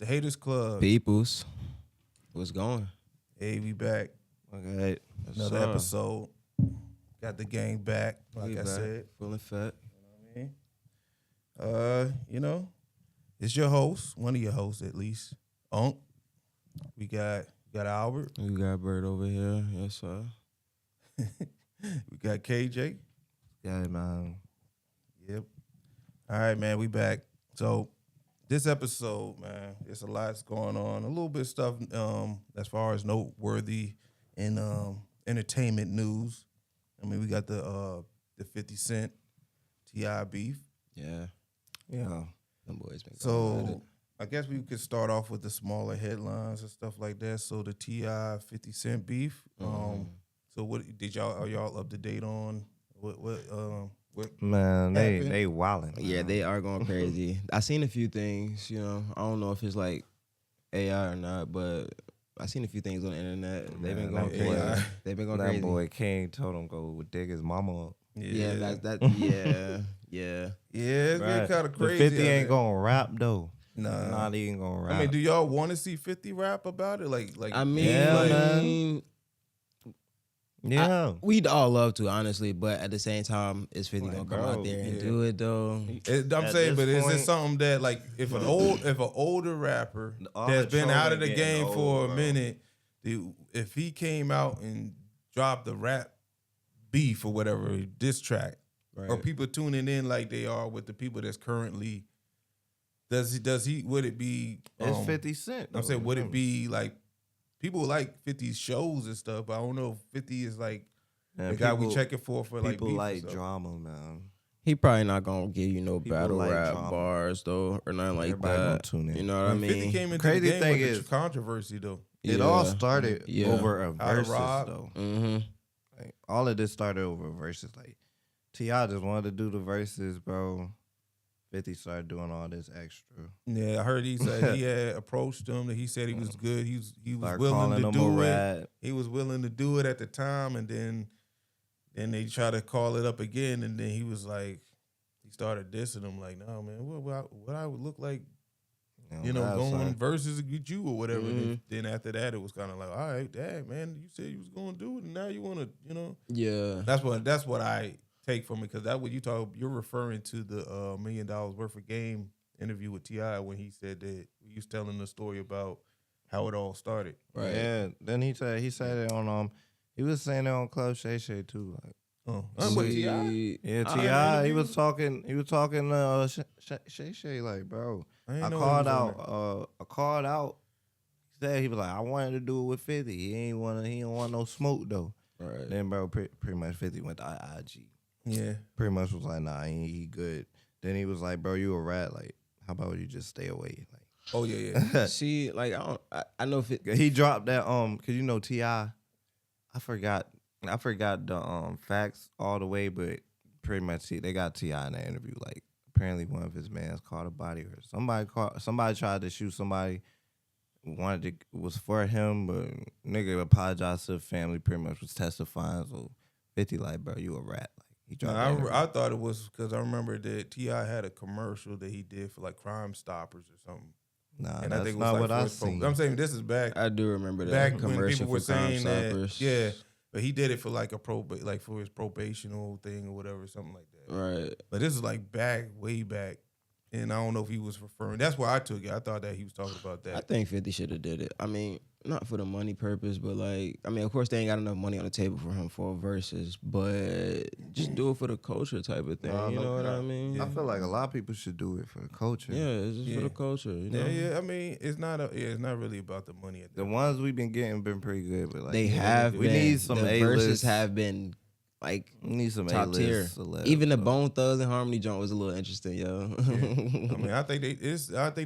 Haters Club. Peoples, what's going? Hey, we back. Okay. Another episode. Got the gang back, like I said. Full effect. You know what I mean? It's your host, one of your hosts at least. Unc. We got Albert. We got Bird over here. Yes, sir. We got KJ. Yeah, man. Yep. All right, man, we back. So this episode, man, it's a lot going on. A little bit of stuff as far as noteworthy in entertainment news. I mean, we got the 50 Cent T.I. beef. Yeah. Yeah. Them boys been going at it. So I guess we could start off with the smaller headlines and stuff like that. So the T.I. 50 Cent beef. So what are y'all up to date on? What Man, happened? they wildin'. Yeah, they are going crazy. I seen a few things, I don't know if it's like AI or not, but I seen a few things on the internet. They've been going crazy. AI. They've been going That crazy. boy King told him go dig his mama up. Yeah, yeah. Yeah, it's Right. kind of But crazy. 50 ain't gonna rap though. Nah. Not even gonna rap. I mean, do y'all want to see 50 rap about it? Like I mean, Yeah, yeah. we'd all love to, honestly, but at the same time, is 50 Like, gonna come bro, out there and yeah. do it though? I'm At saying, this but is point- it something that like if an older rapper All that's the been out of the trolling game getting for old, a bro. minute, if he came out and dropped the rap beef or whatever diss track, Right. or people tuning in like they are with the people that's currently, would it be? It's 50 Cent. I'm saying, though. would it be like people like 50's shows and stuff? But I don't know if 50 is like Man, the guy we people- checking for like People beef or like something. drama, man. He probably not gonna give you no People battle like rap drama. bars though, or nothing like Everybody gonna that. tune in. You know what I When 50 mean? came into Crazy the game thing with is- the controversy though. It all Yeah. started Yeah. over a How to versus rob. though. Mm-hmm. Like, all of this started over verses. Like T.I. just wanted to do the verses, bro. 50 started doing all this extra. Yeah, I heard he said he had approached him. That he said he was good. He was Started willing calling to him do a it. rat. He was willing to do it at the time, and then they tried to call it up again, and then he was like, he started dissing him like, "No, man, what I would look like, that's going like- versus with you or whatever." Mhm. And then after that, it was kind of like, all right, dad, man, you said you was going to do it, and now you want to, Yeah. That's what I take from it, because that what you're referring to the $1 million worth of game interview with T.I. when he said that he was telling the story about how it all started. Right. Yeah. Then he said it on he was saying it on Club Shay Shay too. Like, Oh, I'm with T.I. See, yeah, I T.I. ain't He interview- was talking Shay Shay like, bro. ain't I know called he was on out. I called out. He said he was like, I wanted to do it with 50. He don't want no smoke though. Right. Then bro, pretty much 50 went to IG. Yeah. Pretty much was like, nah, he good. Then he was like, bro, you a rat. Like, how about you just stay away? Oh yeah. See, like I know if it. Like, he dropped that cause T.I. I forgot the facts all the way, but pretty much they got T.I. in the interview. Like, apparently one of his mans caught a body, or somebody tried to shoot somebody. Was for him, but nigga apologized to the family. Pretty much was testifying. So 50 like, bro, you a rat. Like, he dropped that interview. I thought it was because I remember that T.I. had a commercial that he did for like Crime Stoppers or something. Nah, And that's I think it was not like what I first seen. I'm saying this is back I do remember that back when commercial people were for Crime saying that. Stoppers. Yeah, but he did it for like like for his probational thing or whatever, something like that. Right. But this is like way back, and I don't know if he was referring. That's where I took it. I thought that he was talking about that. I think 50 should have did it. I mean, not for the money purpose, but like, I mean, of course they ain't got enough money on the table for him for verses, but just do it for the culture type of thing. Nah, You no know what I cap. mean? I feel like a lot of people should do it for the culture. Yeah, it's just for Yeah. the culture. You know? Yeah. I mean, it's not really about the money. At The that ones we've been getting been pretty good, but like They have. we been. need some the A-list. verses have been like We need some top tier. A-list celebs, Even the though. Bone Thugs and Harmony joint was a little interesting, yo. I mean, I think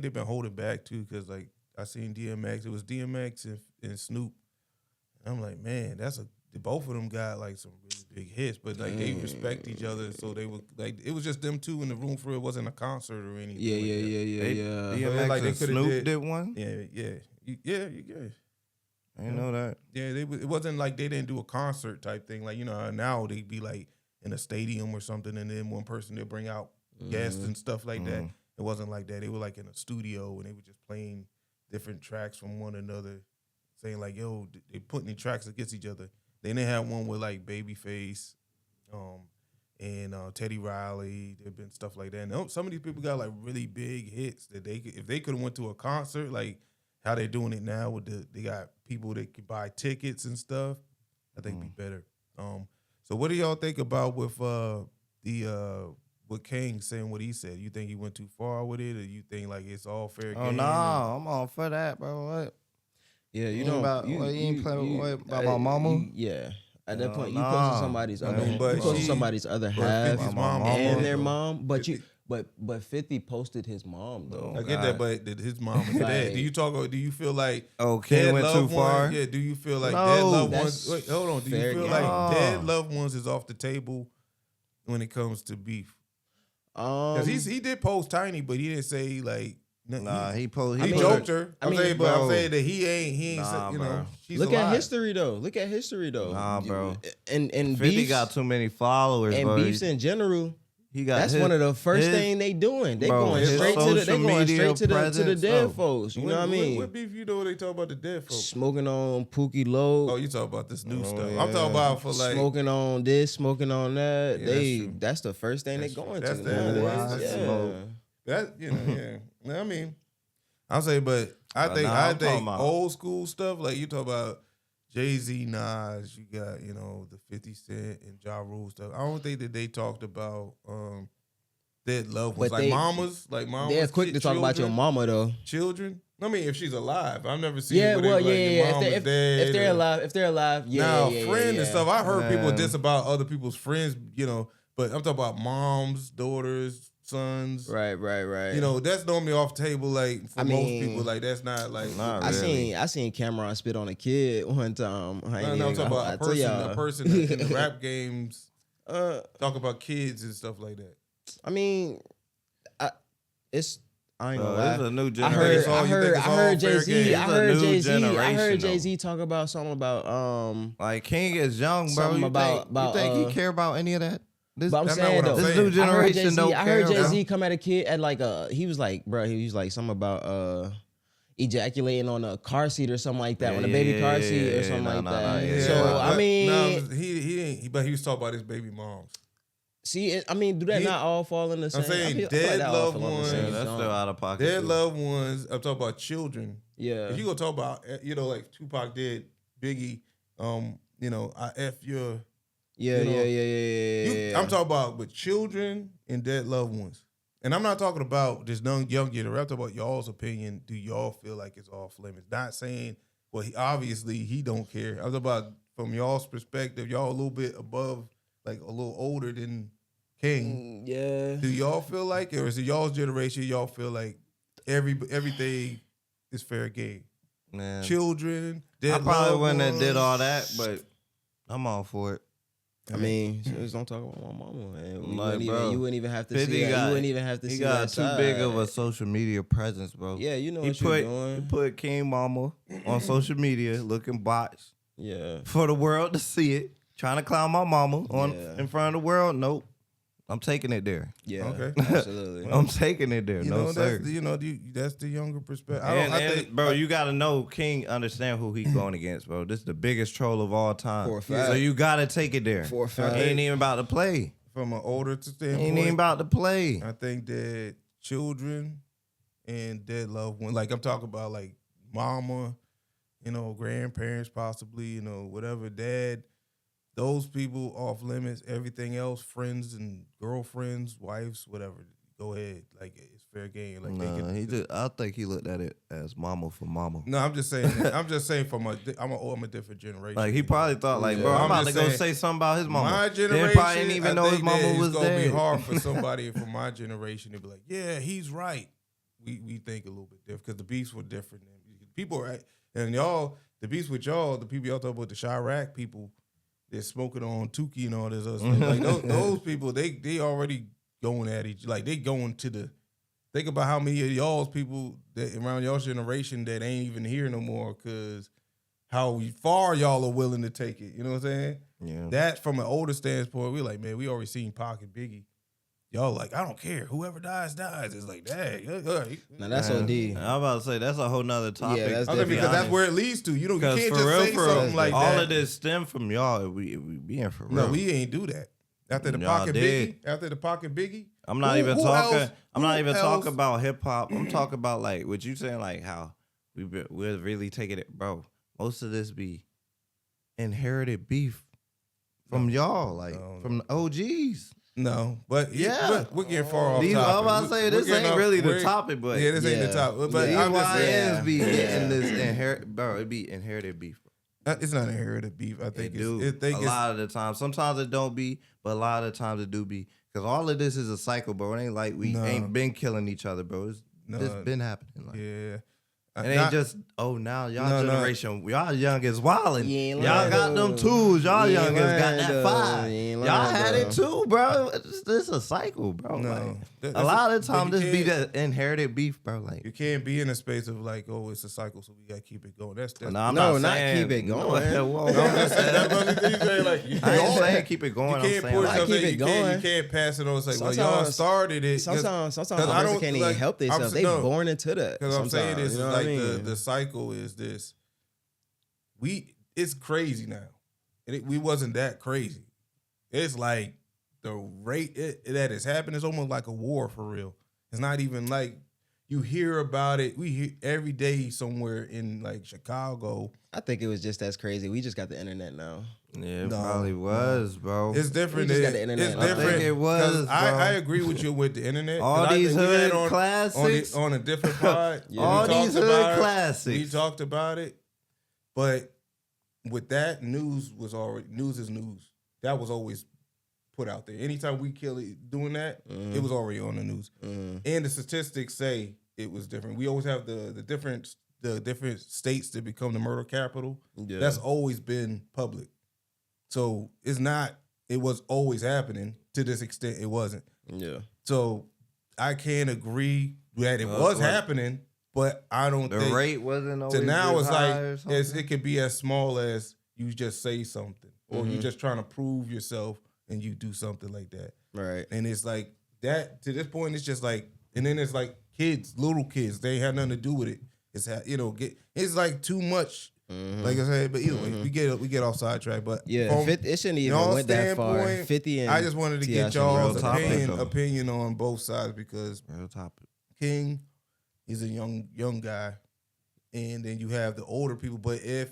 they've been holding back too, because like I seen DMX. It was DMX and Snoop. And I'm like, man, both of them got like some really big hits, but like they respect each other, so they were like, it was just them two in the room for it. Wasn't a concert or anything. Yeah, like yeah, that. yeah, yeah, They- yeah. DMX like they and coulda Snoop did- did one. Yeah. I didn't know that. Yeah, it wasn't like they didn't do a concert type thing. Like, now they'd be like in a stadium or something, and then one person they'll bring out guests and stuff like that. It wasn't like that. They were like in a studio and they were just playing different tracks from one another, saying like, yo, they putting the tracks against each other. Then they had one with like Babyface, and Teddy Riley. There've been stuff like that. And some of these people got like really big hits that if they could have went to a concert, like how they're doing it now with they got people that can buy tickets and stuff. I think it'd be better. So what do y'all think about with with King saying what he said? You think he went too far with it, or you think like it's all fair game? Oh no, I'm all for that, bro. What? Yeah, you You know about you ain't playing about my mama? Yeah. At that point, you nah. close to somebody's other, but you close to she- somebody's other but half 50's mom and also- their mom. But 50 posted his mom though. I get that, but his mom is dead. Do you feel like Okay, dead went loved too far. ones? Yeah. Do you feel like No, dead loved that's ones? Wait, hold on. Do you fair feel game. like dead loved ones is off the table when it comes to beef? Because he did post Tiny, but he didn't say like. Nah, he posted. He I mean, joked her. I mean, I'm bro. saying that he ain't. Nah, you bro. know. She's Look alive. at history though. Nah, bro. And 50 beefs, got too many followers, and bro. beefs in general. He got That's his- one of the first his- thing they doing. They bro, going his straight to the social media to the presence, dead oh. folks. You know what I mean? What beef you know when they talk about the dead folks? Smoking on Pookie Low. Oh, you talk about this new stuff. yeah. I'm talking about for like. Smoking on this, smoking on that. Yeah, That's the first thing That's they true. going That's to. the- nowadays. that's Yeah. smoke. That yeah. I mean, I'll say, but I But think nah, I I'm talking think about- old school stuff like you talk about Jay-Z, Nas. You got the 50 Cent and Ja Rule stuff. I don't think that they talked about dead loved ones But like they- mamas. They're quick to talk about your mama though. children. I mean, if she's alive, I've never seen. Yeah, where they well, be like, your yeah. mom was dead If they're or- alive, yeah. now, yeah, friend yeah. and stuff. I heard people Man. diss about other people's friends, but I'm talking about moms, daughters, sons. Right. That's normally off the table. Like for I most mean, people, like that's not like. Not I really. seen Cameron spit on a kid one time. No, I'm talking about a person in the rap games. Talk about kids and stuff like that. I mean, I ain't gonna lie. It's a new I generation. heard fair Jay-Z. game? I It's a heard new Jay-Z. I generation, heard though. Jay-Z talk about something about Like King is young, bro. Something You about- think about, he care about any of that? This, But I'm That's not saying what I'm though, saying. This new I I heard generation don't Jay-Z. I heard care, Jay-Z bro. come at a kid at he was like something about ejaculating on a car seat or something like that, on a baby car seat or something like that. yeah. So but- I mean, no, he didn't. But he was talking about his baby moms. see, do that He- not all fall in the same? saying I feel dead like that all loved fall in the ones. same Yeah, that's zone. still out of pocket. Dead too. loved ones. I'm talking about children. Yeah. If you gonna talk about, like Tupac did, Biggie. I F your. Yeah, you know, yeah. I'm talking about with children and dead loved ones. And I'm not talking about this young generation. I'm talking about y'all's opinion. Do y'all feel like it's off limits? Not saying, well, obviously he don't care. I was about from y'all's perspective, y'all a little bit above, like a little older than King. Yeah. Do y'all feel like it, or is it y'all's generation? Y'all feel like everything is fair game? Man. Children, I dead probably loved wouldn't have ones. did all that, but I'm all for it. I mean, just don't talk about my mama, man. Bro, You wouldn't even have to 50 see that. got- You wouldn't even have to He see got that too side. big of a social media presence, bro. Yeah, you know He what you're put doing. King Mama on social media looking bots Yeah. for the world to see it, trying to clown my mama Yeah. in front of the world. Nope. I'm taking it there. Yeah. Okay. Absolutely. I'm taking it there. You no, know, sir. that's the younger perspective. Bro, you gotta know King understand who he's going against, bro. This is the biggest troll of all time. For a fact. So you gotta take it there. For a fact. He ain't even about to play. from an older He standpoint, ain't even about to play. I think that children and dead loved ones, like I'm talking about, like mama, grandparents, possibly, whatever, dad. Those people off limits. Everything else, friends and girlfriends, wives, whatever. Go ahead, like it's fair game. Like they can. I think he looked at it as mama for mama. No, I'm just saying. I'm just saying I'm a different generation. Like he probably thought, like, Yeah. bro, I'm I'm about to just go saying, say something about his mama. My Then generation, probably didn't even I know his think that mama it's was gonna dead. be hard for somebody from my generation to be like, yeah, he's right. We think a little bit different because the beefs were different. People are, and y'all, the beefs with y'all, the people y'all talk about, the Chirac people, they're smoking on Tukey and all this other stuff. Like those people, they already going at each, like they going to the. Think about how many of y'all's people that around y'all's generation that ain't even here no more because how far y'all are willing to take it. You know what I'm saying? Yeah. That from an older standpoint, we're like, man, we already seen Pac and Biggie. y'all like, I don't care. Whoever dies, dies. It's like, dang. Now that's Man, OD. I'm about to say that's a whole nother topic. Yeah, that's Okay, different. because that's where it leads to. You know, you Because can't for just real, say for real, something like all that. of this stem from y'all. We being for real. No, we ain't do that. After the Y'all pocket did. Biggie, after the pocket Biggie. I'm not Who- even who talking. else- I'm not who even else- talking about hip hop. I'm talking about like what you saying, like how we're really taking it, bro. Most of this be inherited beef from y'all, like from the OGs. No, but Yeah. but we're getting far off These, topic. I'm about to say this ain't really the topic, but Yeah, this ain't the Yeah. topic. But these I'm just saying, YNs be getting this inherit, bro. It be inherited beef. it's not inherited beef. I think It do. it's A lot of the time. Sometimes it don't be, but a lot of the times it do be. Because all of this is a cycle, bro. It ain't like we No. ain't been killing each other, bro. It's just been happening. Like, yeah. it ain't just, now y'all No. generation, y'all young is wildin'. You ain't Y'all lying, got them though. tools. Y'all You young ain't is got lying, that though. fire. You ain't Y'all lying, had though. it too, bro. It's a cycle, bro. No. Like, That's a lot of the but time you this be can't- that inherited beef, bro. Like, You can't be in a space of like, oh, it's a cycle, so we gotta keep it going. That's no, I'm No, not not saying, keep it no, going. whoa, I'm just saying, that's what you say, like, you I ain't can't- saying keep it going. You I'm can't saying push like, something. keep it You going. can't pass it on. It's like, well, y'all Sometimes- started it. Sometimes a 'cause I person don't, can't like, even help I'm themselves. They no. born into that. Because I'm saying sometimes, this you is know what like I mean? the cycle is this. It's crazy now. We wasn't that crazy. It's like the rate that has happened is almost like a war for real. It's not even like you hear about it. We hear every day somewhere in like Chicago. I think it was just as crazy. We just got the internet now. yeah, it No, probably was, bro. It's different. We just got It- the internet It's now. I different. think it was, 'Cause bro. I agree with you with the internet. 'Cause All I these think we had hood classics. on a different pod. Yeah. All we talked these hood about it. classics. We talked about it, but with that, news is news. That was always put out there. Anytime we kill it doing that, it was already on the news. And the statistics say it was different. We always have the different states that become the murder capital. Yeah. That's always been public. So it was always happening. To this extent, it wasn't. Yeah. So I can't agree that it was happening, but I don't The think rate wasn't always to now this it's high like or something? it could be as small as you just say something or you just trying to prove yourself and you do something like that. Right. And it's like that to this point, it's just like, and then it's like kids, little kids, they ain't had nothing to do with it. It's it's like too much. Like I said, but anyway, we get off sidetrack. But Yeah, from it shouldn't even y'all went that far. standpoint, 50 and I just wanted to T.I. get shouldn't y'all's real topic, though. opinion on both sides because Real topic. King, he's a young guy, and then you have the older people. But if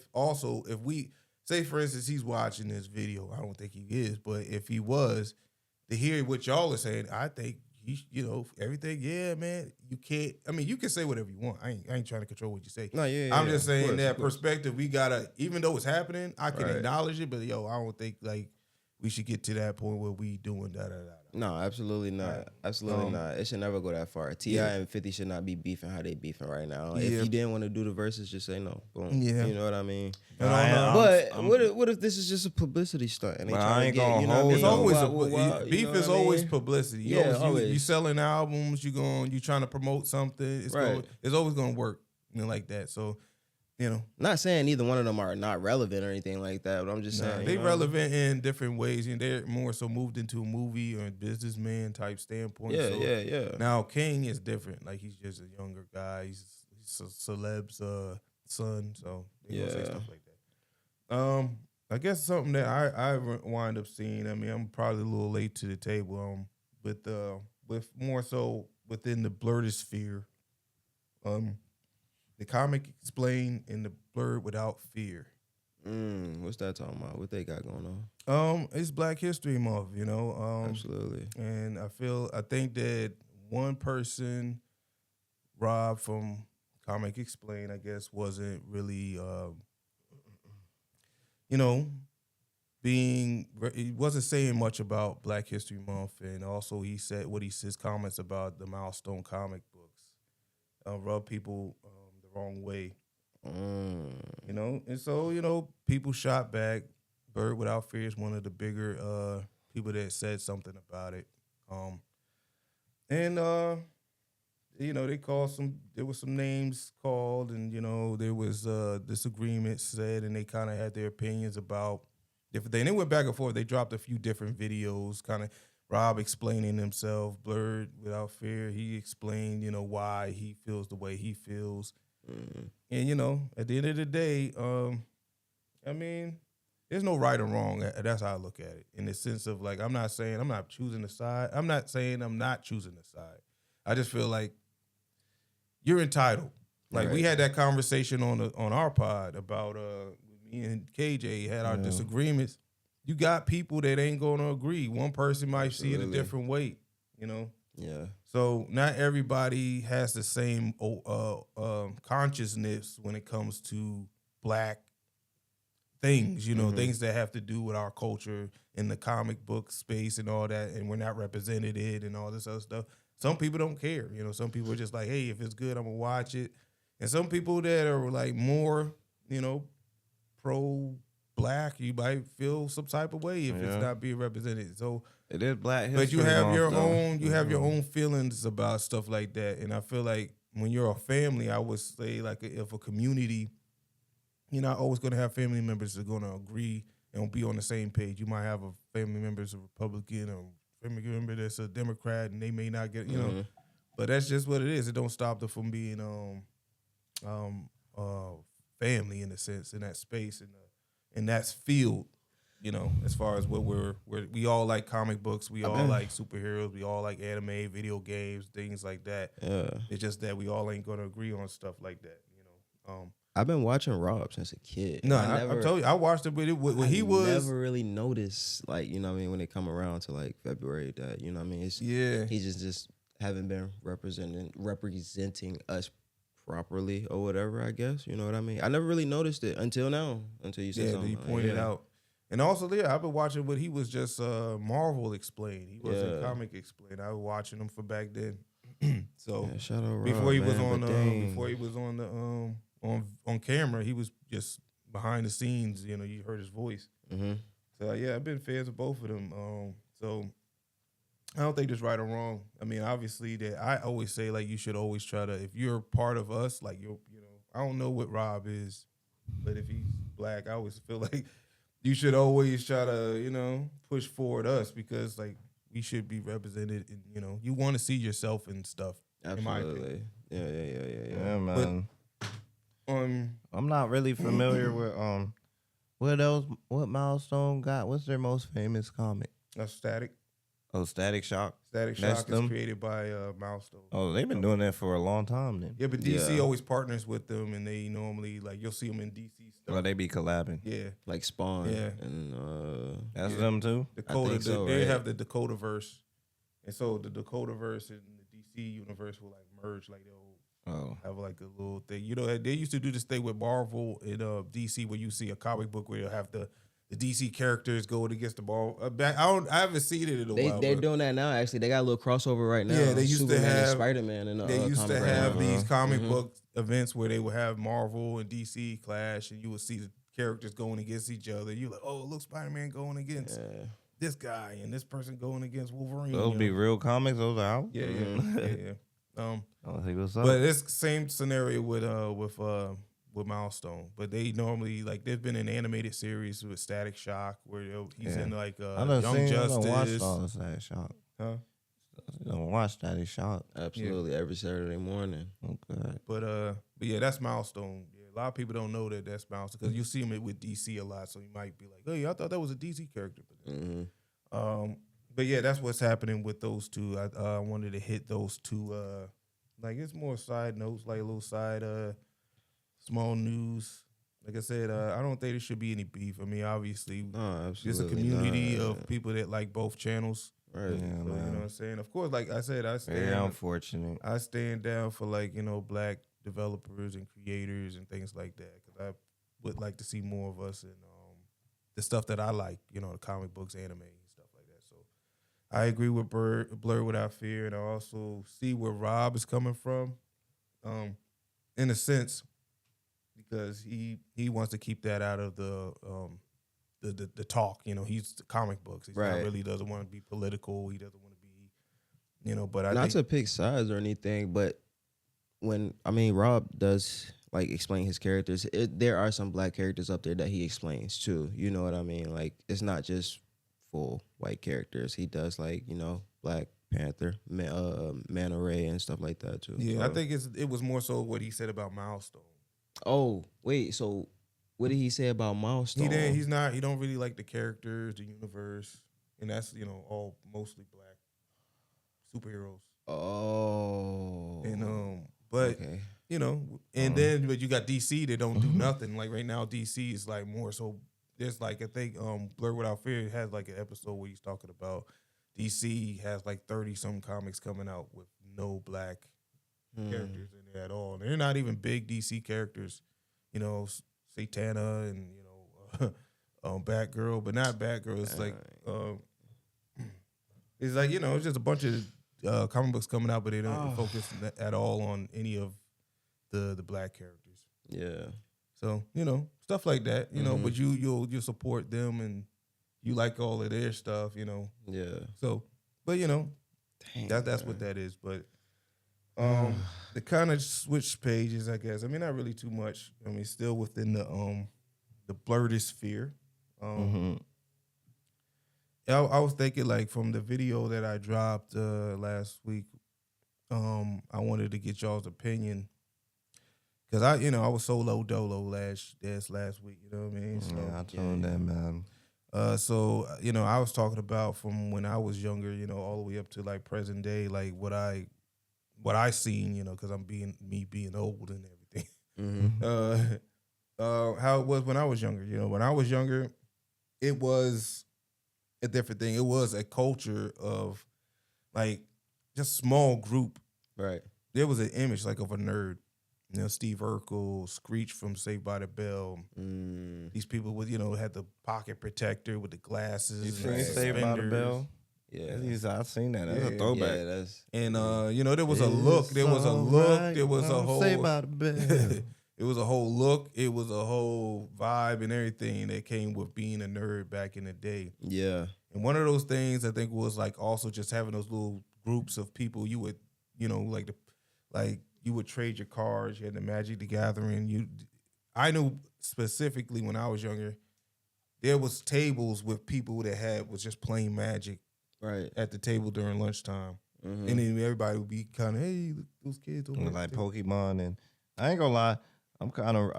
we say, for instance, he's watching this video, I don't think he is, but if he was to hear what y'all are saying, I think everything. Yeah, man, you can't. I mean, you can say whatever you want. I ain't trying to control what you say. No, yeah, I'm yeah, just of saying course, that of course. perspective. We gotta, even though it's happening, I can Right. acknowledge it. But I don't think like we should get to that point where we doing da da da. No, absolutely not. Right. Absolutely not. It should never go that far. T.I. and 50 should not be beefing how they beefing right now. Yeah. If you didn't want to do the verses, just say no. Boom. Yeah. You know what I mean? I'm- But I'm- what if this is just a publicity stunt and they Well, I trying ain't to get, gonna you know what I hold mean? It's always You beef know is what I always mean? publicity. Yeah, You always. selling albums. You trying to promote something. Right. It's always gonna work, like that. So, Not saying either one of them are not relevant or anything like that, but I'm just saying. they you know? relevant in different ways. They're more so moved into a movie or a businessman type standpoint. Yeah, So yeah. Now King is different. Like he's just a younger guy. He's a celeb's son. So they gonna say Yeah. stuff like that. I guess something that I wind up seeing. I mean, I'm probably a little late to the table. With more so within the blurred sphere. The comic explained in the Blurred Without Fear. What's that talking about? What they got going on? It's Black History Month, Absolutely. and I think that one person, Rob from Comic Explain, I guess, wasn't really, he wasn't saying much about Black History Month, and also he said his comments about the Milestone comic books rub people the wrong way. And so, people shot back. Bird Without Fear is one of the bigger people that said something about it. They called there was some names called, and, there was disagreements said, and they kind of had their opinions about different things. They went back and forth. They dropped a few different videos, kind of, Rob explaining himself, Blurred Without Fear. He explained, why he feels the way he feels. And at the end of the day, I mean, there's no right or wrong. That's how I look at it. In the sense of like, I'm not saying I'm not choosing a side. I'm not saying I'm not choosing a side. I just feel like you're entitled. Like we had that conversation on our pod about me and KJ had our disagreements. You got people that ain't gonna agree. One person might see it a different way, Yeah. So not everybody has the same consciousness when it comes to Black things, things that have to do with our culture in the comic book space and all that, and we're not represented it and all this other stuff. Some people don't care, some people are just like, hey, if it's good, I'm gonna watch it. And some people that are like more, pro-Black, you might feel some type of way if it's not being represented. So it is Black History but you have your Month, own, your own feelings about stuff like that. And I feel like when you're a family, I would say like if a community, you're not always going to have family members that are going to agree and be on the same page. You might have a family member that's a Republican or family member that's a Democrat, and they may not get, but that's just what it is. It don't stop them from being family in a sense, in that space, in that field. As far as what we all like comic books, we all like superheroes, we all like anime, video games, things like that. Yeah. It's just that we all ain't gonna agree on stuff like that. I've been watching Rob since a kid. No, I told you, I watched it when he was. Never really noticed, like, when it come around to like February, that it's he just haven't been representing us properly or whatever. I guess you know what I mean. I never really noticed it until now, until you said something. You pointed out. And also, I've been watching what he was just Marvel explained. He wasn't comic explained. I was watching him for back then. So shout out Rob, before he was on the on camera, he was just behind the scenes. You heard his voice. Mm-hmm. So I've been fans of both of them. So I don't think there's right or wrong. I mean, obviously, that I always say like you should always try to, if you're part of us, like I don't know what Rob is, but if he's Black, I always feel like you should always try to, push forward us because like we should be represented and, you want to see yourself and stuff. Absolutely. Yeah, man. But, I'm not really familiar with what Milestone got. What's their most famous comic? Static. Oh, Static Shock. Static Shock is created by Milestone. Oh, they've been doing that for a long time then. Yeah, but DC always partners with them, and they normally like you'll see them in DC stuff. Well, they be collabing. Yeah, like Spawn. Yeah, and that's them too. Dakota, they have the Dakota verse, and so the Dakota verse and the DC universe will like merge, like they'll have like a little thing. They used to do this thing with Marvel and DC where you see a comic book where you'll have the DC characters going against the ball. I haven't seen it in a while. They're doing that now. Actually, they got a little crossover right now. Yeah, they used Superman to have Spider-Man, and they used to have these comic book events where they would have Marvel and DC clash, and you would see the characters going against each other. You like, oh, look, Spider-Man going against this guy, and this person going against Wolverine. Those be real comics. Those are out. Yeah. I think what's up. But it's same scenario with Milestone, but they normally like there's been an animated series with Static Shock where he's in like Young Justice. I watched all of Static Shock. Huh? You don't watch Static Shock? Absolutely, every Saturday morning. Okay. But yeah, that's Milestone. Yeah, a lot of people don't know that that's Milestone because you see him with DC a lot, so you might be like, "Hey, I thought that was a DC character." But yeah, that's what's happening with those two. I wanted to hit those two. Like it's more side notes, like a little side small news. Like I said, I don't think there should be any beef. I mean, obviously, there's a community of people that like both channels. Right. Yeah, so, you know what I'm saying? Of course, like I said, very unfortunate. I stand down for like, Black developers and creators and things like that because I would like to see more of us in the stuff that I like, the comic books, anime, and stuff like that. So I agree with Blur Without Fear, and I also see where Rob is coming from, in a sense. Because he wants to keep that out of the talk, he's the comic books. He really doesn't want to be political. He doesn't want to be, but I not to pick sides or anything, but when Rob does like explain his characters, there are some Black characters up there that he explains too. You know what I mean? Like it's not just full white characters. He does like Black Panther, Manta Ray, and stuff like that too. Yeah, so. I think it was more so what he said about Milestone. Oh wait, so what did he say about Milestone? He don't really like the characters, the universe, and that's all mostly black superheroes. Oh, and but okay. Then but you got DC that don't do nothing. Like right now, DC is like more so. There's like I think Blur Without Fear has like an episode where he's talking about DC has like 30-some comics coming out with no black characters in it at all. And they're not even big DC characters, Satana and Batgirl, but not Batgirl. It's like it's just a bunch of comic books coming out, but they don't focus at all on any of the black characters. Yeah. So stuff like that. But you'll support them and you like all of their stuff. Yeah. So, but that's what that is. But the kind of switch pages, I guess. I mean, not really too much. I mean, still within the blurred sphere. I was thinking like from the video that I dropped last week. I wanted to get y'all's opinion because I was solo dolo last week. You know what I mean? So, yeah, I told that, man. So I was talking about from when I was younger, all the way up to like present day, like what I seen, because I'm being old and everything. How it was when I was younger. When I was younger, it was a different thing. It was a culture of like just small group. Right. There was an image like of a nerd. Steve Urkel, Screech from Saved by the Bell. These people with, had the pocket protector with the glasses. You seen Saved by the Bell? Yeah. I've seen that. That's a throwback. Yeah, there was a look. There was a look. There was a whole... Saved by the Bell. It was a whole look. It was a whole vibe and everything that came with being a nerd back in the day. Yeah. And one of those things I think was like also just having those little groups of people you would, you would trade your cards. You had the Magic the Gathering. I knew specifically when I was younger, there was tables with people that was just playing Magic right at the table during lunchtime. And then everybody would be kind of, hey, look, those kids over there. Like Pokemon. And I ain't gonna lie, I've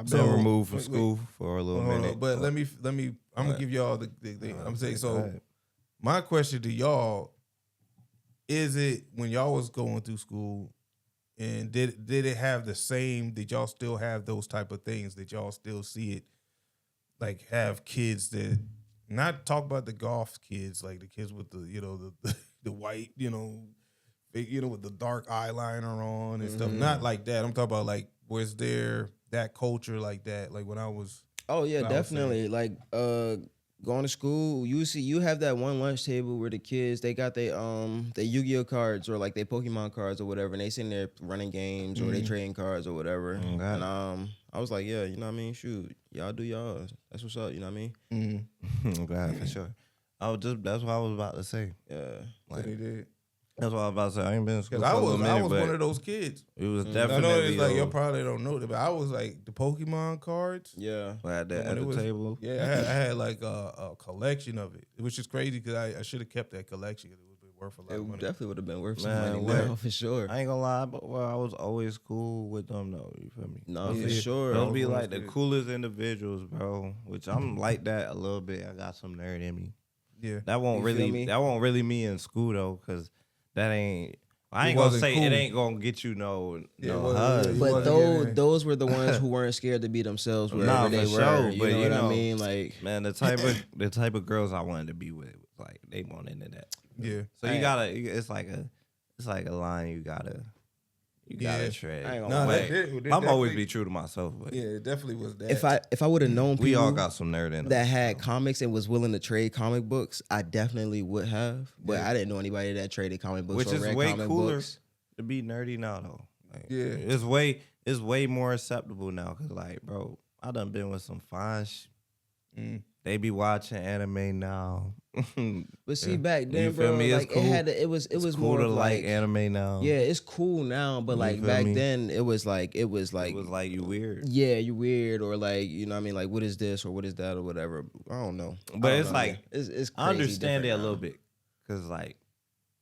been removed from school for a little minute. But let me, I'm gonna give y'all the I'm saying, so my question to y'all, is it when y'all was going through school, and did it have the same? Did y'all still have those type of things? Did y'all still see it? Like have kids that not talk about the golf kids, like the kids with the the white with the dark eyeliner on and stuff. Not like that. I'm talking about like was there that culture like that? Like when I was. Oh yeah, definitely. Like going to school, you have that one lunch table where the kids they got their Yu-Gi-Oh cards or like their Pokemon cards or whatever, and they sitting there running games or they trading cards or whatever. And I was like, yeah, you know what I mean? Shoot, y'all do y'all. That's what's up. You know what I mean? I'm glad for sure. That's what I was about to say. Yeah, like they did. That's what I was about to say. I ain't been in school for I a minute, I was one of those kids. It was definitely. I know it's like you probably don't know that, but I was like the Pokemon cards. Yeah, at the table. Yeah, I had like a collection of it, which is crazy because I should have kept that collection because it would have been worth a lot of money. It definitely would have been worth some money now, for sure. I ain't gonna lie, but I was always cool with them though. You feel me? No, for sure. Those be like the coolest individuals, bro. Which I'm like that a little bit. I got some nerd in me. Yeah, that won't really me in school though, because that ain't. I ain't gonna say cool. It ain't gonna get you no hugs. But those were the ones who weren't scared to be themselves wherever they were. Sure, you know what I mean? Like, man, the type of girls I wanted to be with, like they want into that. Yeah. So you gotta. It's like a line you gotta tread. I'm always be true to myself. But yeah, it definitely was that. If I would have known people we all got some nerd in that had comics and was willing to trade comic books, I definitely would have. But I didn't know anybody that traded comic books. Which or is way comic cooler books. To be nerdy now though. Like, yeah, it's way more acceptable now. Cause like, bro, I done been with some fine They be watching anime now. But see, back then, you feel bro, me? It's like cool. it was It's more cool to of like anime now. Yeah, it's cool now, but You like feel back me? then, it was like It was like you weird. yeah, you weird, or like, you know what I mean, like what is this or what is that or whatever. I don't know, But it's like it's crazy I understand it a different little now. bit because like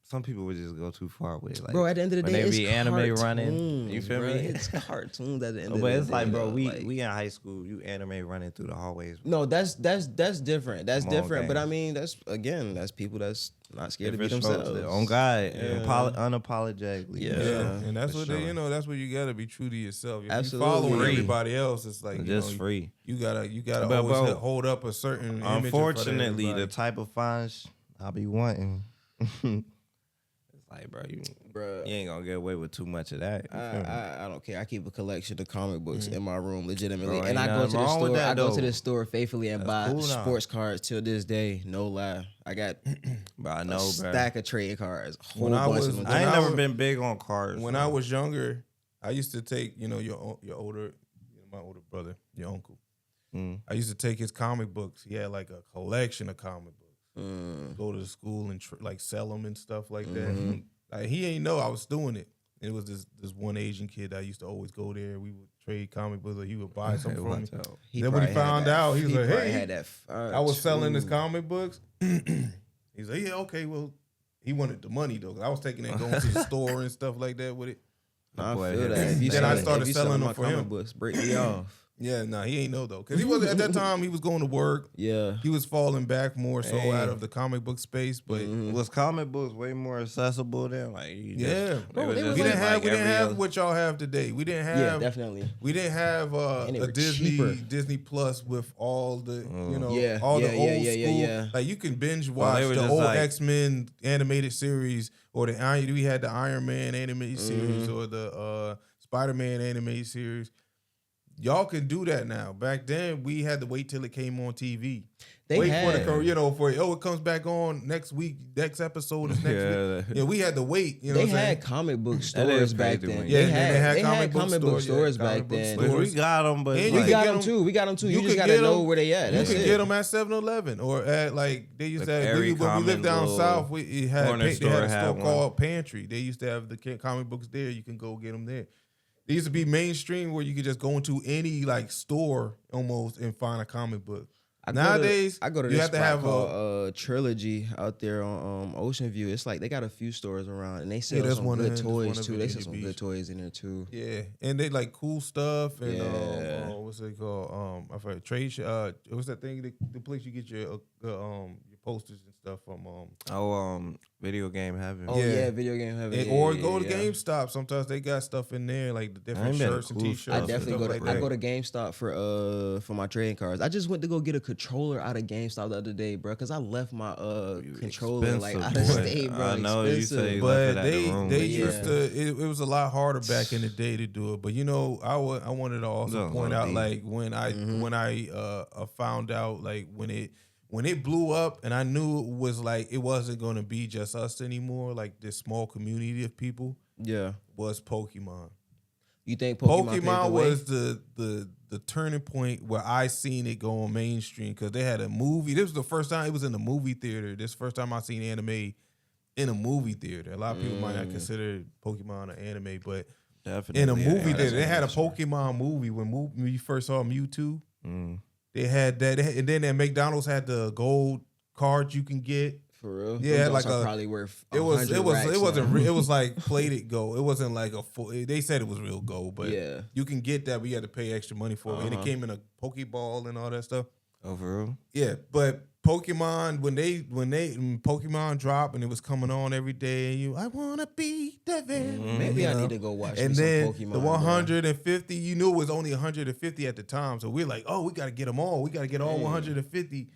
some people would just go too far with it. Like, Bro, at the end of the when day, they it's be anime cartoons, running. You feel bro. me? It's cartoons at the end of the But day. it's like, bro, though, we in high school. You anime running through the hallways. Bro. no, that's different. That's Come on, different. But gang. I mean, that's people that's not scared to be Different strokes. themselves. On God, Yeah. unapologetically. Yeah. And that's For what sure. they, that's what you gotta be true to yourself. If Absolutely. you following Free. everybody else, it's like Just free. You gotta But, always bro, hold up a certain image in front of Unfortunately, the everybody. type of fine I be wanting. It's like, bro, you ain't gonna get away with too much of that. You feel me? I don't care. I keep a collection of comic books in my room, legitimately, Bro, and ain't I go to nothing the wrong with store. that, I go to though. the store faithfully and buy That's cool now. sports cards till this day. No lie, I got But I a know, bro. stack of trading cards. A whole When I bunch was- of them. when I ain't I never was- been big on cars. When so. I was younger, I used to take, your older, my older brother, your uncle. Mm. I used to take his comic books. He had like a collection of comic books. Mm. Go to the school and like sell them and stuff like that. Mhm. Like, he ain't know I was doing it. It was this one Asian kid that used to always go there. We would trade comic books, or he would buy something from me. Watch out. Then when he probably had found that- out, he was like, probably "Hey, had that I was selling his too. comic books." He's like, "Yeah, okay, well." He wanted the money though. 'Cause I was taking it, going to the store and stuff like that with it. I Boy, feel yeah. that. If you Then I selling- started if you selling my them for comic him. books, break me off. Yeah, nah, he ain't know though, because he was at that time. He was going to work. Yeah. He was falling back more so Hey. out of the comic book space. But Was comic books way more accessible then? Like, you just- yeah, it Bro, was they just was we like didn't have every other- what y'all have today. We didn't Yeah, have definitely. we didn't have And they a were cheaper. Disney Plus with all the Yeah, all the yeah, old yeah, school. yeah. Like you can binge Well, they watch were the just old like- X-Men animated series or we had the Iron Man animated series or the Spider-Man animated series. Y'all can do that now. Back then, we had to wait till it came on TV. They wait had- for it comes back on next week. Next episode is next Yeah. week. Yeah, we had to wait. You know They what I'm saying? had comic book That stores is back crazy then. when Yeah, they had comic book comic book stores, stores yeah, back comic book then. stores. But we got them, but And it's you We like, can got get them 'em- too. We got them too. You, You just can gotta get know 'em- where they at. You That's could it. get them at 7-Eleven or at they used to have every when we lived down common south. It had corner they had store a had store one. called Pantry. They used to have the comic books there. You can go get them there. They used to be mainstream where you could just go into any like store almost and find a comic book. Nowadays, I go to you this have to spot have called Trilogy out there on Ocean View. It's like they got a few stores around, and they sell that's some one good of toys Virginia too. They sell some Beach. good toys in there too. Yeah, and they like cool stuff and Yeah. what's it called? I forgot trade. What's that thing? The place you get your posters and stuff from. video game heaven. Oh Yeah. yeah, video game heaven. Yeah, Or yeah, go to yeah. GameStop. Sometimes they got stuff in there like the I different ain't been to shirts and cool t-shirts. stuff. I and definitely stuff go to like that. I go to GameStop for my trading cards. I just went to go get a controller out of GameStop the other day, bro, because I left my controller like out of Expensive, boy. state, bro. I know you Expensive. say you But left it at the they room, they but used yeah. to it was a lot harder back in the day to do it. But I wanted to also Don't point go out deep. like when I found out like when it blew up and I knew it was like it wasn't gonna be just us anymore, like this small community of people, Yeah. was Pokemon. You think Pokemon paved the Pokemon way? was the turning point where I seen it go on mainstream because they had a movie. This was the first time it was in the movie theater. This is the first time I seen anime in a movie theater. A lot of people might not consider Pokemon an anime, but Definitely. in a movie yeah, theater, they had a that's for Pokemon movie when we first saw Mewtwo. Mm. They had that, and then at McDonald's had the gold cards you can get. For real? Yeah, Those like are a- probably worth It was 100 racks it wasn't now. it was like plated gold. It wasn't like a full. They said it was real gold, but Yeah. you can get that, but you had to pay extra money for it, and it Uh-huh. came in a Pokeball and all that stuff. Oh, for real? Yeah, but Pokemon when Pokemon dropped and it was coming on every day, and I wanna be the very Maybe I need to go watch and me some then Pokemon. the bro. 150, you knew it was only 150 at the time, so we're like, oh, we gotta get them all. We gotta get all 150,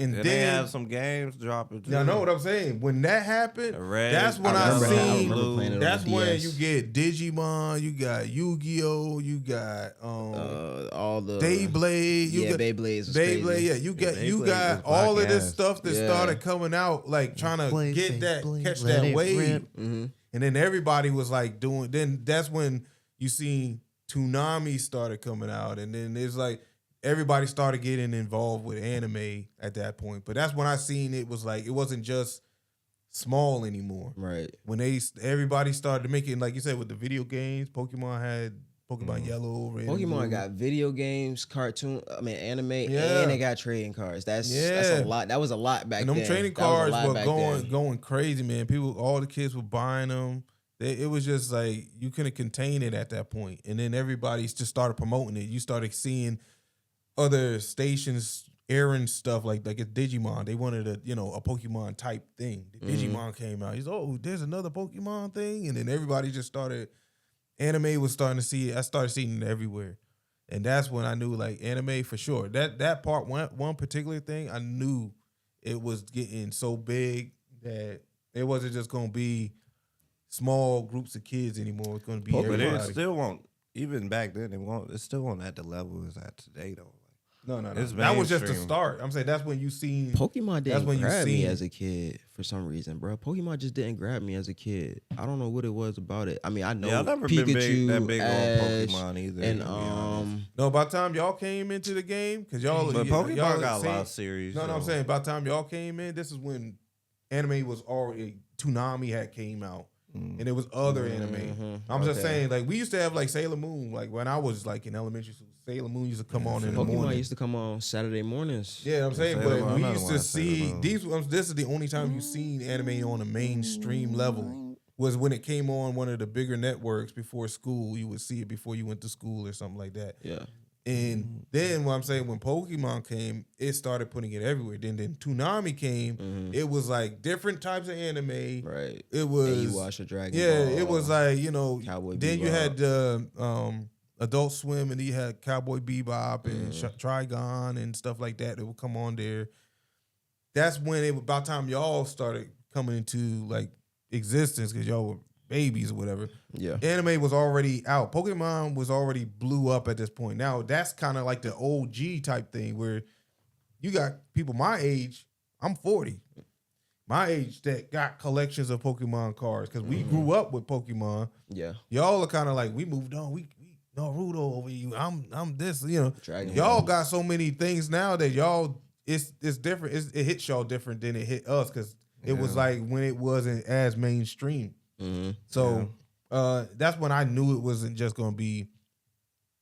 and Then then they have some games dropping too. y'all know what I'm saying. When that happened, The Red, that's when I I, remember seen. playing it on That's the when DS. you get Digimon, you got Yu-Gi-Oh, you got all the Beyblade, you yeah, got Beyblades. Was Beyblade, crazy. yeah, you got Beyblade was all of black this ass. stuff that Yeah. started coming out, like trying to get that, catch that wave, and then everybody was like doing. Then that's when you seen Toonami started coming out, and then it's like everybody started getting involved with anime at that point. But that's when I seen it was like it wasn't just small anymore. Right. When everybody started to make it, like you said, with the video games, Pokemon had Pokemon Yellow, Red, Pokemon got video games, anime, Yeah. and they got trading cards. That's a lot. That was a lot back then. And them trading cards were going crazy, man. All the kids were buying them. It was just like you couldn't contain it at that point. And then everybody just started promoting it. You started seeing other stations airing stuff like it's Digimon. They wanted a Pokemon type thing. The Digimon came out. He's there's another Pokemon thing, and then everybody just started. Anime was starting to see it. I started seeing it everywhere, and that's when I knew like anime for sure. That part one particular thing, I knew it was getting so big that it wasn't just gonna be small groups of kids anymore. It's gonna be everybody. But it still won't. Even back then, it still won't at the level it's at today though. No. That was just the start. I'm saying that's when you seen Pokemon didn't grab me as a kid for some reason, bro. Pokemon just didn't grab me as a kid. I don't know what it was about it. I mean, I know I've never Pikachu, been big on Ash, Pokemon either. And no, by the time y'all came into the game, because Pokemon y'all got a lot of series. No, I'm saying by the time y'all came in, this is when anime was already Toonami had came out. And it was other anime. I'm just saying, like we used to have like Sailor Moon. Like when I was like in elementary school, Sailor Moon used to come on in the morning. Pokemon used to come on Saturday mornings. Yeah, I'm saying, but we used to see these. This is the only time you've seen anime on a mainstream level. Was when it came on one of the bigger networks before school. You would see it before you went to school or something like that. Yeah. And then what I'm saying, when Pokemon came, it started putting it everywhere. Then Toonami came, it was like different types of anime. Right. It was and you watch a Dragon Yeah, Ball, it was like, Cowboy then Bebop. you had Adult Swim, and then you had Cowboy Bebop and Trigon and stuff like that would come on there. That's when about time y'all started coming into like existence because y'all were babies or whatever. Yeah. Anime was already out. Pokemon was already blew up at this point. Now that's kind of like the OG type thing where you got people my age. I'm 40. My age that got collections of Pokemon cards because we grew up with Pokemon. Yeah. Y'all are kind of like we moved on. We Naruto over you. I'm this. Dragon y'all Ball. got so many things now that y'all it's different. It hits y'all different than it hit us because it was like when it wasn't as mainstream. So that's when I knew it wasn't just gonna be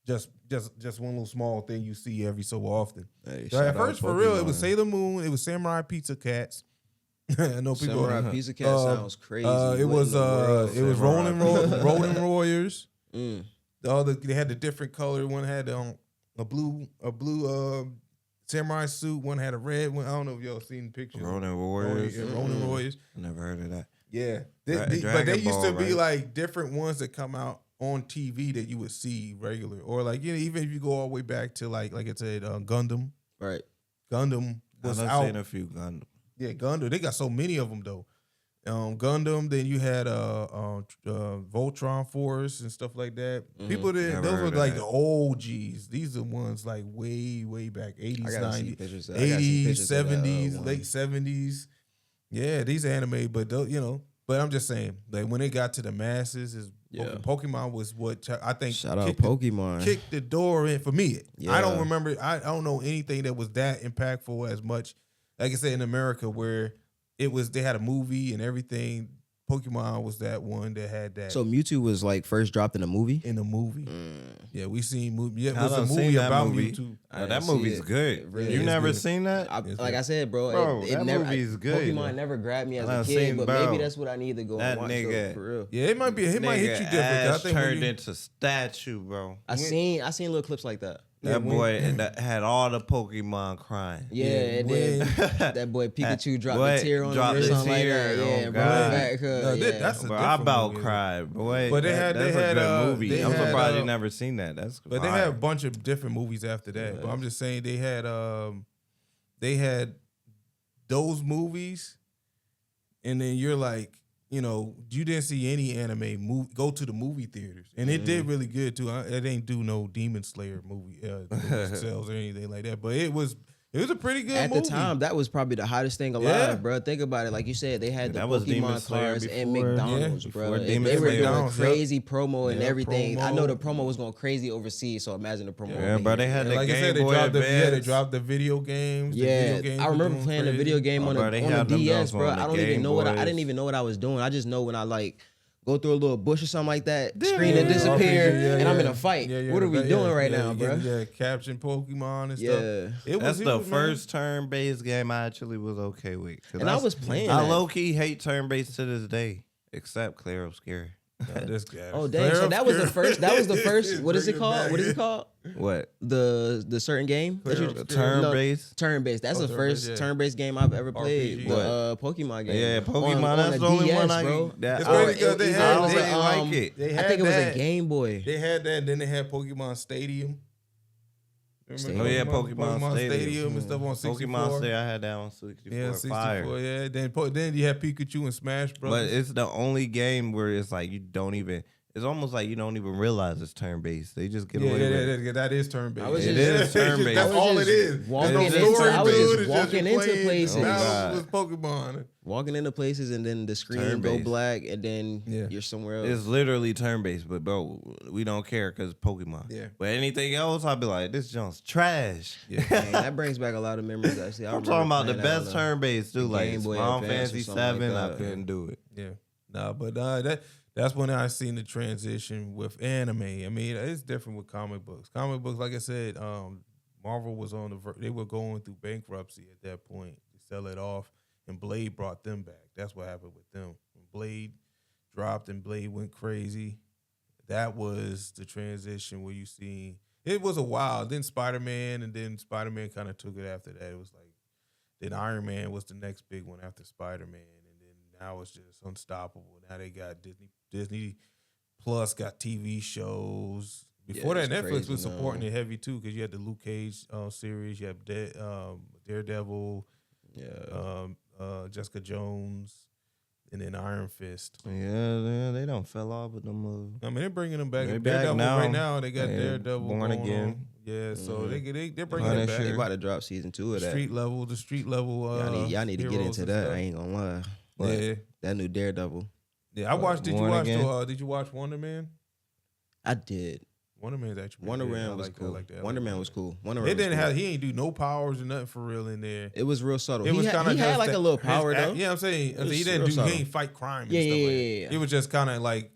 just one little small thing you see every so often. Hey, So at first, for real, it was Sailor Moon, it was Samurai Pizza Cats. I know people. Samurai Pizza Cat sounds crazy. It was Rolling Warriors. Mm. They had the different color. One had a blue samurai suit. One had a red one. I don't know if y'all seen pictures. Ronin Warriors. Ronin Warriors. I never heard of that. Yeah, but they used to be like different ones that come out on TV that you would see regular, or like even if you go all the way back to like I said, Gundam. Right. Gundam was I've out. seen a few Gundam. Yeah, Gundam. They got so many of them though. Gundam. Then you had Voltron Force and stuff like that. People that those were like the OGs. These are ones like way back 80s, 90s, 80s, 70s, late 70s. Yeah, these are anime, but but I'm just saying, like when it got to the masses, Pokemon was what I think. Shout out Pokemon. Kicked the door in for me. Yeah. I don't remember. I don't know anything that was that impactful as much. Like I said, in America, where they had a movie and everything. Pokemon was that one that had that. So Mewtwo was like first dropped in a movie? In a movie. Yeah, we seen movie. Yeah, it was a movie about Mewtwo. That movie's good. Really You never seen that? I said, bro, that movie's good. Pokemon never grabbed me as a kid, but maybe that's what I need to go and watch for real. Yeah, it might hit you different. Ash turned into statue, bro. I seen little clips like that. That boy that had all the Pokemon crying. Yeah, and then that boy Pikachu dropped a tear on him or something like that. Yeah, bro, back. That's a bro, I about cried, boy. But that's a good movie. I'm surprised you never seen that. But they had a bunch of different movies after that. Yeah. But I'm just saying they had those movies, and then you're like, you didn't see any anime go to the movie theaters, and it did really good too. It ain't do no Demon Slayer movie sales or anything like that, but it was It was a pretty good At movie. the time, that was probably the hottest thing alive, bro. Think about it. Like you said, they had the Pokemon cars and McDonald's, bro. They were doing crazy promo and everything. I know the promo was going crazy overseas, so imagine the promo. Yeah, bro, they had the like Game Boy Advance. They dropped the video games. Yeah, I remember playing the video game on the DS, bro. I don't even know what I didn't even know what I was doing. I just know when I like go through a little bush or something like that, screen and disappear, and I'm in a fight. What are we doing right now, bro? Yeah, capturing Pokemon and stuff. That's the first turn-based game I actually was okay with. And I was playing I low-key hate turn-based to this day, except Clair Obscure. This guy. Oh dang! So that was the first. That was the first. What is it called? What is it called? What? The certain game? Turn-based? Turn-based. That's the first turn-based game I've ever played. The Pokemon game. Yeah, Pokemon. That's the only one I bro. It's crazy because they like it. I think it was a Game Boy. They had that, and then they had Pokemon Stadium. Remember Pokemon Stadium and stuff on 64. Pokemon Stadium, I had that on 64. Yeah, 64. Fire. Yeah. Then you had Pikachu and Smash Bros. But it's the only game where it's like you don't even. It's almost like you don't even realize it's turn based. They just get away with it. Yeah, that is turn based. It is turn based. That's all it is. I was just walking into places. With Pokemon. Walking into places and then the screen go black and then you're somewhere else. It's literally turn based, but bro, we don't care because Pokemon. Yeah. But anything else, I'll be like, this junk's trash. Yeah, man, that brings back a lot of memories. Actually, I'm talking about the best turn based too, like Final Fantasy 7. Like I couldn't do it. Yeah, no, but that's when I seen the transition with anime. I mean, it's different with comic books. Comic books, like I said, Marvel was on they were going through bankruptcy at that point to sell it off. And Blade brought them back. That's what happened with them. When Blade dropped and Blade went crazy, that was the transition where you see it was a while. Then Spider-Man, and then Spider-Man kind of took it after that. It was like then Iron Man was the next big one after Spider-Man, and then now it's just unstoppable. Now they got Disney Plus got TV shows. Before that, Netflix was supporting it heavy too because you had the Luke Cage series, you had Daredevil. Yeah. Jessica Jones, and then Iron Fist. Yeah, they don't fell off with them. I mean, they're bringing them back. They're Daredevil back now. Right now, they got Daredevil Born Again. On. Yeah, so they're bringing it back. They about to drop season 2 of that. The street level. Y'all need to get into that. I ain't gonna lie. But that new Daredevil. Yeah, I watched. Did you watch Wonder Man? I did. Wonder Man's actually Wonder Man was cool. Wonder Man was cool. He ain't do no powers or nothing for real in there. It was real subtle. He had like a little power though. Yeah, I'm saying he ain't fight crime. And stuff like that. It was just kind of like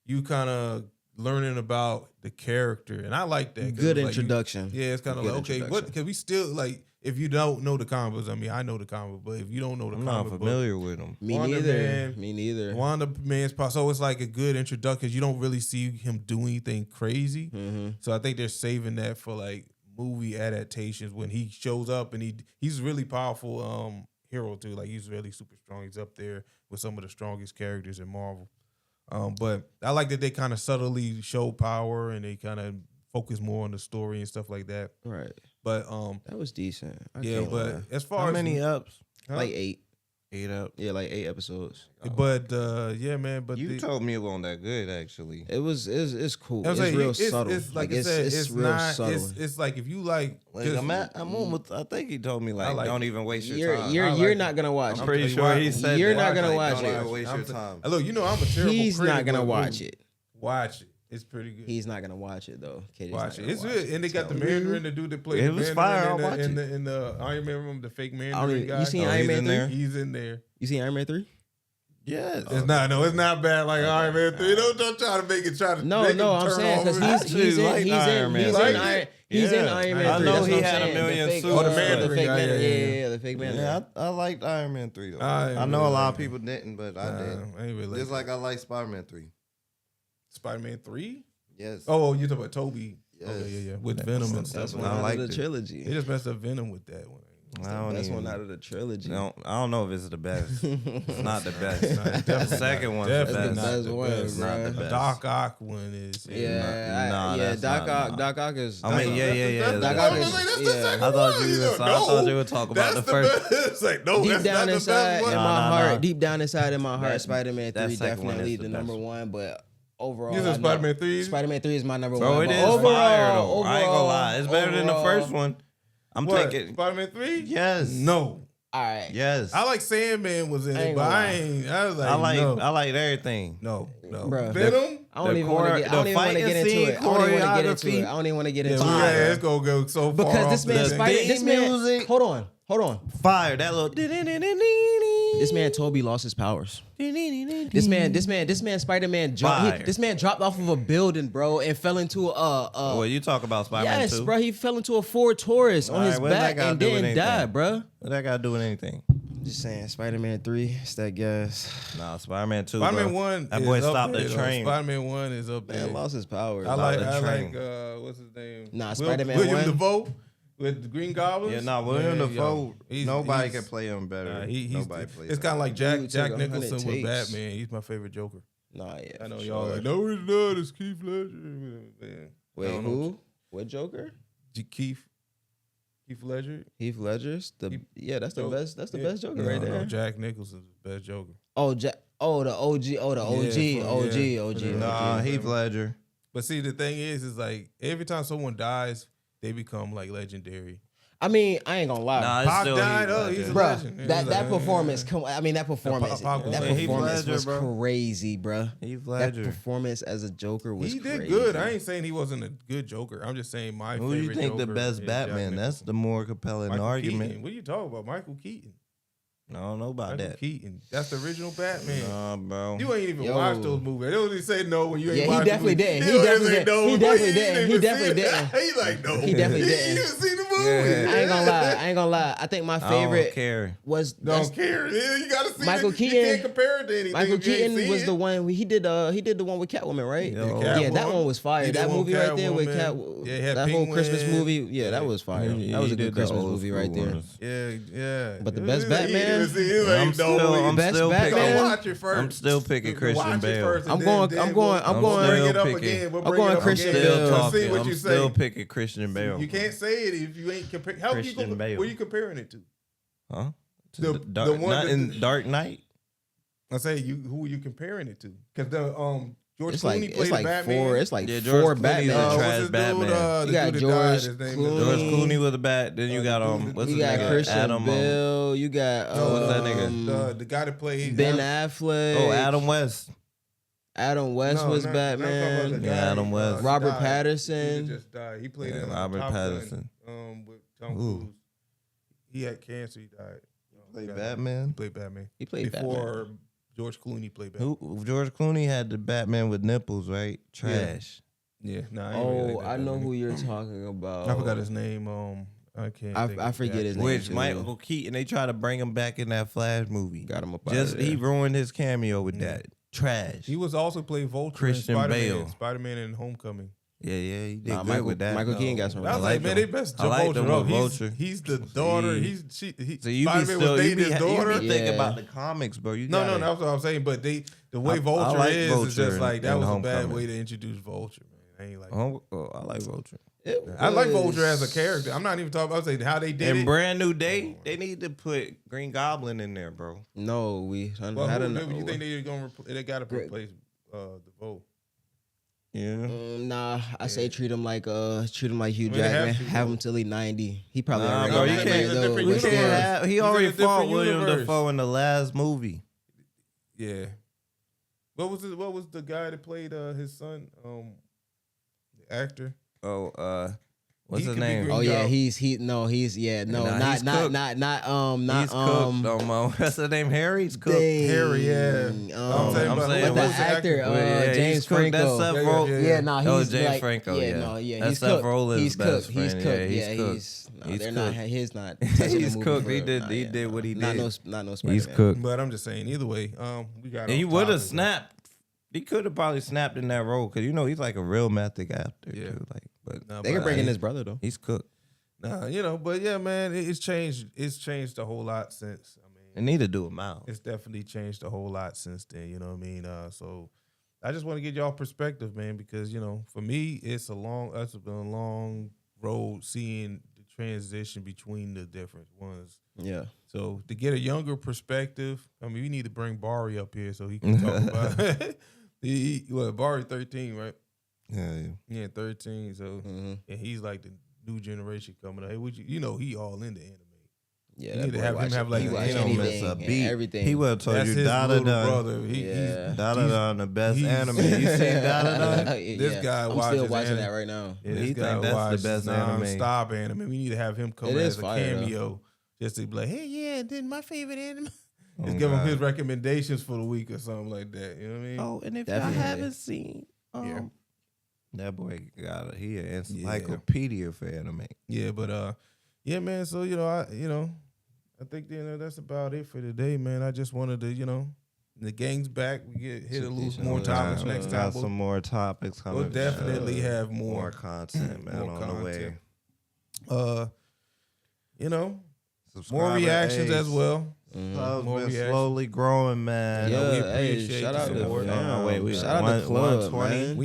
you kind of learning about the character, and I like that. Good introduction. It's kind of like okay, because we still like. If you don't know the comics, I mean, I know the comic, but if you don't know the comic, I'm not familiar with them. Me neither. Wonder Man's so it's like a good introduction because you don't really see him do anything crazy. Mm-hmm. So I think they're saving that for like movie adaptations when he shows up and he's really powerful hero too. Like he's really super strong. He's up there with some of the strongest characters in Marvel. But I like that they kind of subtly show power and they kind of focus more on the story and stuff like that. Right. But that was decent. As far how as many ups? Like 8. 8 up. Yeah, like 8 episodes. But man. But you told me it wasn't that good actually. It's cool. It's real subtle. It's like I said, it's real not, subtle. It's like if you like. I'm almost. I think he told me don't even waste your time. You're not gonna watch. I'm pretty sure he said you're not gonna watch it. Don't even waste your time. Look, I'm a terrible. He's not gonna watch it. Watch it. It's pretty good. He's not gonna watch it though. Watch it. It's good, and they got the Mandarin to do the play. It was fire. I'll watch it. In the Iron Man room, the fake Mandarin guy. You seen Iron Man 3? He's in there. You seen Iron Man 3? Yes. It's not bad like Iron Man 3. Don't try to make it. No, I'm saying because he's in Iron Man 3. I know he had a million suits. Oh, the Mandarin guy. Yeah, the fake Mandarin. Yeah, I liked Iron Man 3 though. I know a lot of people didn't, but I did. Just like I like Spider-Man 3. Spider-Man 3? Yes. Oh, you talking about Toby? Yes. Oh, yeah. With Venom and stuff. That's one out of the trilogy. They just messed up Venom with that one. That's one out of the trilogy. I don't know if it's the best. It's not the best. The second one's the best. Best one, it's not the best. Doc Ock one is. Doc Ock is. I mean, yeah. Doc Ock is. I thought you were talking about the first. It's like no. Deep down inside in my heart, deep down inside in my heart, Spider-Man 3 definitely the number one, but. Overall, you said Spider-Man 3? Spider-Man 3 is my number one. Bro, it is fire though. I ain't gonna lie. It's better than the first one. I'm what, taking Spider-Man 3? Yes. No. All right. Yes. I like Sandman was in I it, ain't but gonna I was like, I no. like everything. No. Bruh. Venom? I don't even want to get. I don't even want to get into it. I don't even want to get into it. I don't even want to get into it. Yeah, it's gonna go so far Because this off man the- Spider. This man. music. Hold on. Fire. That little. This man Toby lost his powers. This man Spider-Man Fire. this man dropped off of a building, bro, and fell into Well, you talk about Spider-Man yes, 2. bro. He fell into a Ford Taurus on All his right, what does that back gotta and do with then anything? died, bro. What that got to do with anything? Just saying, Spider-Man 3, it's that gas. Nah, Spider-Man 2. Spider-Man bro. 1 That is boy up stopped there, the though. train. Spider-Man 1 is up there. Man lost his powers. I like train. what's his name? Nah, Spider-Man William 1. Dafoe with the Green Goblins. Yeah, nah, William Dafoe. He's- Nobody he's- can play him better. Nobody plays It's him. kind of like Dude Jack took 100 Nicholson with takes. Batman. He's my favorite Joker. Nah, yeah. I know for y'all sure. like, no, it's not. It's Keith Ledger. Man, I Wait, don't know. who? What Joker? Keith Ledger. Heath Ledger's the that's the Joker. best. That's the Yeah. best Joker No, right no, there. Jack Nicholson's the best Joker. Oh, the OG. Oh, the OG. Yeah, OG. Nah, OG. Heath Ledger. But see, the thing is like every time someone dies, they become like legendary. I mean, I ain't gonna lie. Nah, it's Pac still died. Heath Oh, Ledger. he's a Bruh, legend. that performance, that performance, Pac was that like, Heath performance Ledger, was bro. crazy, bruh. Heath That Ledger. performance as a Joker was He did crazy. good. I ain't saying he wasn't a good Joker. I'm just saying my Who favorite do you think the Joker best is Batman? Jack That's the more compelling Michael argument. Keaton. What are you talking about? Michael Keaton. I don't know about Michael that. Keaton. That's the original Batman. Nah, bro. You ain't even Yo. watched those movies. They don't say no when you ain't Yeah, he watched definitely the movie. didn't. He definitely say didn't. no, He boy, definitely you didn't. even He definitely seen it. didn't. He like, no. He definitely You didn't. even seen the movie. Yeah. I ain't gonna lie. I think my I favorite don't care. was Don't care. Yeah, you gotta see Michael it. Keaton- You can't compare it to anything. Michael if you ain't Keaton seen was it. the one he did the one with Catwoman, right? Yo. Yeah, that Catwoman. one was fire. He did That one movie right there with Catwoman. Yeah, it had that whole Christmas Penguin. movie. Yeah, that was fire. That was a good Christmas movie right there. Yeah. But the best He didn't Batman- even see it. He I'm like, no, still, I'm Best still Batman? picking. Go watch it first. I'm still picking Christian Watch it Bale. first and I'm then- going- then I'm going- we'll I'm going- bring it up still picking- again. We'll I'm bring going it up Christian again. Bale. Still Let's see talking. what I'm you still say. picking Christian Bale. You can't say it if you ain't comparing. How Christian you Bale. What are you comparing it to? Huh? To The- Dark, the one not that- in Dark Knight. I say you. Who are you comparing it to? Because the George It's Clooney like played Batman. four. It's like Yeah, George four Clooney's Batman. a What's trash his Batman. dude? You The got dude that George died, his name is, Clooney. George Clooney was a bat. Then you got dude- what's You his got nigga? Christian Adam. Bale. You got No, what's that nigga? The guy that played Ben Affleck. Oh, Adam West. Adam West No, was not- not talking about Batman. the Yeah, guy, Adam West. he Robert died. Pattinson. He just died. He played Yeah, in Robert Top Gun, Pattinson. with Tom Ooh. Cruise. He had cancer. He died. Played He Batman. played Batman. He played Before George Clooney played Batman. Who? George Clooney had the Batman with nipples, right? Trash. Yeah, nah. Oh, I know who you're talking about. I forgot his name. I can't. think I of forget the his actor. name. Which Michael Keaton, they try to bring him back in that Flash movie. Got him up out Just of there. he ruined his cameo with that. Trash. He was also played Vulture Christian in Spider-Man. Bale. Spider-Man in Homecoming. Yeah, he did Nah, good Michael- with that. Michael Keaton got some I was I like, like man, him. they best I like Vulture. them No, with Vulture. he's the daughter. See. He So you be Spider-Man still was you dating be, his you daughter. be thinking Yeah. about the comics, bro. You No, gotta, that's what I'm saying. But the way I Vulture like is Vulture just like that in was a bad Homecoming. way to introduce Vulture, man. I ain't like. I like Vulture. I like Vulture as a character. I'm not even talking about saying how they did And it. Brand New Day, they need to put Green Goblin in there, bro. No, we. Well, I don't who know. you think they're gonna? They got to Great. replace the Vote. Yeah. Nah, I say treat him like Hugh they Jackman. have to, Have though. him till he 90. He probably Nah, already bro, got you 90 can't- years it's a old, different but still. universe. He He's already in a different fought William universe. Dafoe in the last movie. Yeah. What was the guy that played his son? The actor. Oh, what's He his could be name? Green Oh yeah, Goblin. he's Nah, he's cooked. What's his name? Harry's cooked. Harry, yeah. Um, saying, I'm but saying, but who the was the actor, actor? Well, yeah, James he's cooked. Franco. That's Seth Yeah, Rogen. yeah. Yeah, no, Oh, he's James like, Franco, yeah, yeah. no, yeah, That's he's Seth cooked. Rogen's He's best cooked. He's friend. cooked. Yeah, he's Yeah, cooked. he's. No, He's they're cooked. not. He's not. touching He's the movie cooked. for He him. did- Nah, he yeah, did no. what he Not did. no He's Spider-Man. cooked. But I'm just saying, either way, we got. And he off would have topic. snapped. He could have probably snapped in that role because he's like a real method actor Yeah. too. Like, but Nah, They can but bring in I- his brother though. he's cooked. Nah, but yeah, man, it's changed. It's changed a whole lot since. I mean, They need to do him out. it's definitely changed a whole lot since then. You know what I mean? So I just want to get y'all perspective, man, because for me, it's been a long road seeing the transition between the different ones. Yeah. So to get a younger perspective, I mean, we need to bring Bari up here so he can talk about. Bari 13, right? Yeah. Yeah, 13. So Mm-hmm. and he's like the new generation coming up. Hey, you know he all into anime. Yeah, You that need to boy have him watch- have like he an watch anime. miss a anything, beat. everything. He would have told That's you his Dada little done. brother. Yeah. Dada done the best he's- anime. You seen Dada done? This guy I'm watches still watching anime. that right now. Yeah, He this guy think that's the watches best anime. non-stop anime. We need to have him come It is as a fire, though. cameo, just to be like, hey, yeah, then my favorite anime. Oh, Just give him God. his recommendations for the week or something like that. You know what I mean? Oh, and if Definitely. y'all haven't seen, Yeah. that boy he an encyclopedia for anime. Yeah, but yeah, man. So I think that's about it for today, man. I just wanted to, the gang's back. We hit a little more topics next time. Got some more topics coming. We'll definitely have more content, man, more on the way. More Subscriber reactions Ace. as well. Club's More been reactions. slowly growing, man. Yeah, we hey, appreciate shout the out to support. fam. We Shout out to Club, 120. man.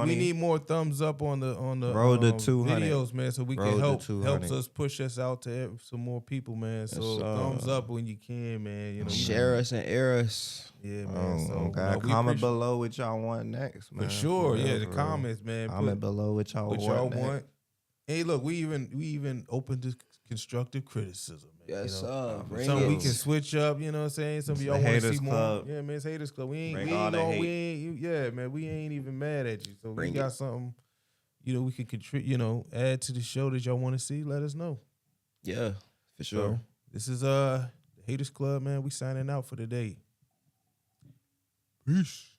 We need more thumbs up on the Road to 200. videos, man, so we Road can to help 200. push us out to some more people, man. So sir. thumbs up when you can, man. Share us and air us. Yeah, man. So God, we comment appreciate- below what y'all want next, man. for sure. Yeah, the real. comments, man. Comment below what y'all want. Next. Hey, look, we even open to constructive criticism, man. Yes, sir. Bring Some it. we can switch up, you know what I'm saying? Some of It's y'all the want to haters see more. club. Yeah, man, it's haters club. Bring all the hate. Yeah, man, we ain't even mad at you. So Bring we got something, we could contribute, add to the show that y'all want to see, let us know. Yeah, for So sure. this is the Haters Club, man. We signing out for today. Peace.